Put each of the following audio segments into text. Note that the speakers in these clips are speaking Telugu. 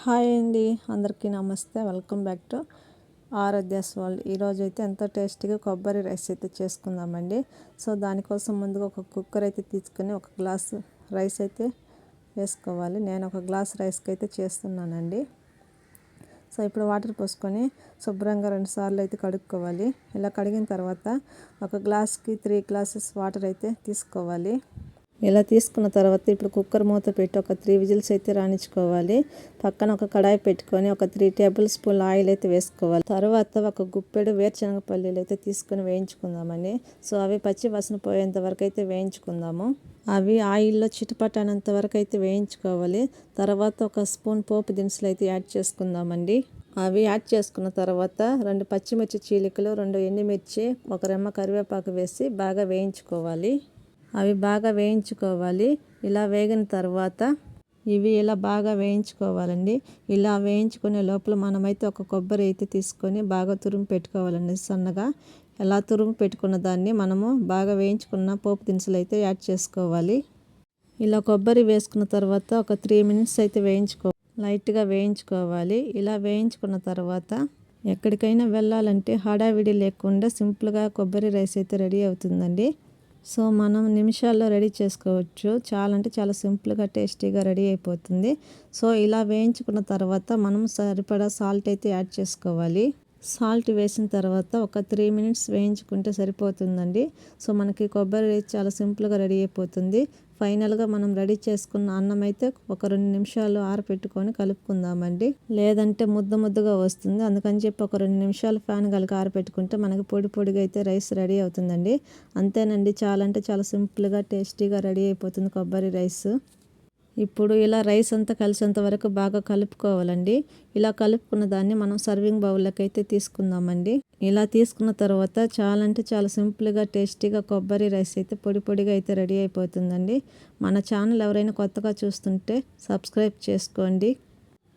హాయ్ అండి, అందరికీ నమస్తే. Welcome back to Aaradhya's world. ఈరోజు అయితే ఎంతో టేస్టీగా కొబ్బరి రైస్ అయితే చేసుకుందామండి. సో దానికోసం ముందుగా ఒక కుక్కర్ అయితే తీసుకొని ఒక గ్లాసు రైస్ అయితే వేసుకోవాలి. నేను ఒక గ్లాస్ రైస్కి అయితే చేస్తున్నానండి. సో ఇప్పుడు వాటర్ పోసుకొని శుభ్రంగా 2 సార్లు అయితే కడుక్కోవాలి. ఇలా కడిగిన తర్వాత ఒక గ్లాస్కి 3 గ్లాసెస్ వాటర్ అయితే తీసుకోవాలి. ఇలా తీసుకున్న తర్వాత ఇప్పుడు కుక్కర్ మూత పెట్టి ఒక 3 విజిల్స్ అయితే రాణించుకోవాలి. పక్కన ఒక కడాయి పెట్టుకొని ఒక 3 టేబుల్ స్పూన్ల ఆయిల్ అయితే వేసుకోవాలి. తర్వాత ఒక గుప్పెడు వేరుశనగ పల్లీలు అయితే తీసుకొని వేయించుకుందామండి. సో అవి పచ్చి వాసన పోయేంత వరకు అయితే వేయించుకుందాము. అవి ఆయిల్లో చిటపటనంత వరకు అయితే వేయించుకోవాలి. తర్వాత ఒక స్పూన్ పోపు దినుసులు అయితే యాడ్ చేసుకుందామండి. అవి యాడ్ చేసుకున్న తర్వాత 2 పచ్చిమిర్చి చీలికలు, 2 ఎండుమిర్చి, ఒక రెమ్మ కరివేపాకు వేసి బాగా వేయించుకోవాలి. అవి బాగా వేయించుకోవాలి. ఇలా వేగిన తర్వాత ఇవి ఇలా బాగా వేయించుకోవాలండి. ఇలా వేయించుకునే లోపల మనమైతే ఒక కొబ్బరి అయితే తీసుకొని బాగా తురుము పెట్టుకోవాలండి సన్నగా. ఇలా తురుము పెట్టుకున్న దాన్ని మనము బాగా వేయించుకున్న పోపు దినుసులు అయితే యాడ్ చేసుకోవాలి. ఇలా కొబ్బరి వేసుకున్న తర్వాత ఒక 3 మినిట్స్ అయితే లైట్గా వేయించుకోవాలి. ఇలా వేయించుకున్న తర్వాత ఎక్కడికైనా వెళ్ళాలంటే హడావిడి లేకుండా సింపుల్గా కొబ్బరి రైస్ అయితే రెడీ అవుతుందండి. సో మనం నిమిషాల్లో రెడీ చేసుకోవచ్చు. చాలా అంటే చాలా సింపుల్గా టేస్టీగా రెడీ అయిపోతుంది. సో ఇలా వేయించుకున్న తర్వాత మనం సరిపడా సాల్ట్ అయితే యాడ్ చేసుకోవాలి. సాల్ట్ వేసిన తర్వాత ఒక 3 మినిట్స్ వేయించుకుంటే సరిపోతుందండి. సో మనకి కొబ్బరి రైస్ చాలా సింపుల్గా రెడీ అయిపోతుంది. ఫైనల్గా మనం రెడీ చేసుకున్న అన్నం అయితే ఒక 2 నిమిషాలు ఆరపెట్టుకొని కలుపుకుందామండి. లేదంటే ముద్దగా వస్తుంది. అందుకని చెప్పి ఒక 2 నిమిషాలు ఫ్యాన్ గాలికి ఆరపెట్టుకుంటే మనకి పొడిగా అయితే రైస్ రెడీ అవుతుందండి. అంతేనండి, చాలా అంటే చాలా సింపుల్గా టేస్టీగా రెడీ అయిపోతుంది కొబ్బరి రైస్. ఇప్పుడు ఇలా రైస్ అంతా కలిసేంత వరకు బాగా కలుపుకోవాలండి. ఇలా కలుపుకున్న దాన్ని మనం సర్వింగ్ బౌల్లోకి అయితే తీసుకుందామండి. ఇలా తీసుకున్న తర్వాత చాలా అంటే చాలా సింపుల్గా టేస్టీగా కొబ్బరి రైస్ అయితే పొడిగా అయితే రెడీ అయిపోతుందండి. మన ఛానల్ ఎవరైనా కొత్తగా చూస్తుంటే సబ్స్క్రైబ్ చేసుకోండి.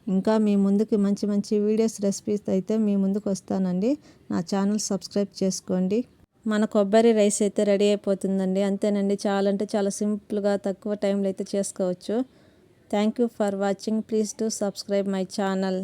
ఇంకా మీ ముందుకి మంచి వీడియోస్, రెసిపీస్ అయితే మీ ముందుకు వస్తానండి. నా ఛానల్ సబ్స్క్రైబ్ చేసుకోండి. మన కొబ్బరి రైస్ అయితే రెడీ అయిపోతుందండి. అంతేనండి, చాలా అంటే చాలా సింపుల్గా తక్కువ టైంలో అయితే చేసుకోవచ్చు. Thank you for watching. Please do subscribe my channel.